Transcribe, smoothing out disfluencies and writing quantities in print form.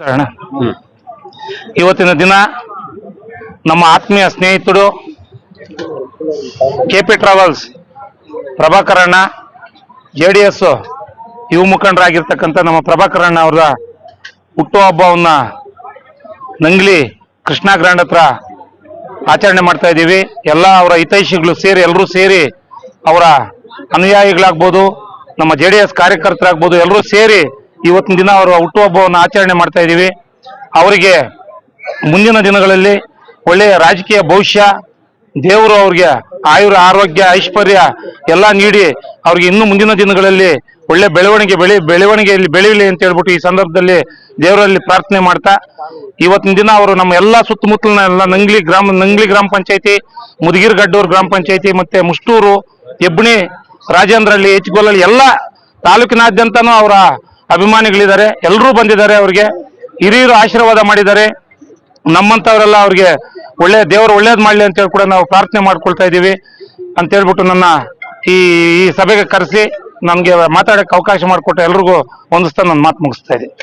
ಅಣ್ಣ, ಇವತ್ತಿನ ದಿನ ನಮ್ಮ ಆತ್ಮೀಯ ಸ್ನೇಹಿತರು ಕೆಪಿ ಟ್ರಾವೆಲ್ಸ್ ಪ್ರಭಾಕರ್ ಅಣ್ಣ, JDS ಯುವ ಮುಖಂಡರಾಗಿರ್ತಕ್ಕಂಥ ನಮ್ಮ ಪ್ರಭಾಕರ್ ಅಣ್ಣ ಅವರ ಹುಟ್ಟುಹಬ್ಬವನ್ನ ನಂಗ್ಲಿ ಕೃಷ್ಣ ಗ್ರಾಂಡ್ ಹತ್ರ ಆಚರಣೆ ಮಾಡ್ತಾ ಇದ್ದೀವಿ. ಎಲ್ಲ ಅವರ ಹಿತೈಷಿಗಳು ಸೇರಿ ಎಲ್ಲರೂ ಸೇರಿ ಅವರ ಅನುಯಾಯಿಗಳಾಗ್ಬೋದು, ನಮ್ಮ JDS ಕಾರ್ಯಕರ್ತರಾಗ್ಬೋದು, ಎಲ್ಲರೂ ಸೇರಿ ಇವತ್ತಿನ ದಿನ ಅವರ ಹುಟ್ಟುಹಬ್ಬವನ್ನು ಆಚರಣೆ ಮಾಡ್ತಾ ಇದ್ದೀವಿ. ಅವರಿಗೆ ಮುಂದಿನ ದಿನಗಳಲ್ಲಿ ಒಳ್ಳೆಯ ರಾಜಕೀಯ ಭವಿಷ್ಯ, ದೇವರು ಅವ್ರಿಗೆ ಆಯುರ ಆರೋಗ್ಯ ಐಶ್ವರ್ಯ ಎಲ್ಲ ನೀಡಿ ಅವ್ರಿಗೆ ಇನ್ನು ಮುಂದಿನ ದಿನಗಳಲ್ಲಿ ಒಳ್ಳೆ ಬೆಳವಣಿಗೆಯಲ್ಲಿ ಬೆಳೆಯಲಿ ಅಂತ ಹೇಳ್ಬಿಟ್ಟು ಈ ಸಂದರ್ಭದಲ್ಲಿ ದೇವರಲ್ಲಿ ಪ್ರಾರ್ಥನೆ ಮಾಡ್ತಾ, ಇವತ್ತಿನ ದಿನ ಅವರು ನಮ್ಮ ಎಲ್ಲ ಸುತ್ತಮುತ್ತಲಿನ ಎಲ್ಲ ನಂಗ್ಲಿ ಗ್ರಾಮ ಪಂಚಾಯತಿ, ಮುದಗಿರಗಡ್ಡೂರು ಗ್ರಾಮ ಪಂಚಾಯತಿ, ಮತ್ತೆ ಮುಷ್ಟೂರು, ಹೆಬ್ಣಿ, ರಾಜೇಂದ್ರಹಳ್ಳಿ, ಹೆಚ್ಗೋಲಲ್ಲಿ ಎಲ್ಲ ತಾಲೂಕಿನಾದ್ಯಂತನೂ ಅವರ ಅಭಿಮಾನಿಗಳಿದ್ದಾರೆ. ಎಲ್ಲರೂ ಬಂದಿದ್ದಾರೆ. ಅವ್ರಿಗೆ ಹಿರಿಯರು ಆಶೀರ್ವಾದ ಮಾಡಿದ್ದಾರೆ. ನಮ್ಮಂತವರೆಲ್ಲ ಅವ್ರಿಗೆ ದೇವರು ಒಳ್ಳೇದ್ ಮಾಡ್ಲಿ ಅಂತ ಹೇಳಿ ಕೂಡ ನಾವು ಪ್ರಾರ್ಥನೆ ಮಾಡ್ಕೊಳ್ತಾ ಇದ್ದೀವಿ ಅಂತ ಹೇಳ್ಬಿಟ್ಟು ನನ್ನ ಈ ಸಭೆಗೆ ಕರೆಸಿ ನನಗೆ ಮಾತಾಡಕ್ಕೆ ಅವಕಾಶ ಮಾಡಿಕೊಟ್ಟು ಎಲ್ರಿಗೂ ವಂದಿಸ್ತಾ ನನ್ನ ಮಾತು ಮುಗಿಸ್ತಾ ಇದ್ದೀನಿ.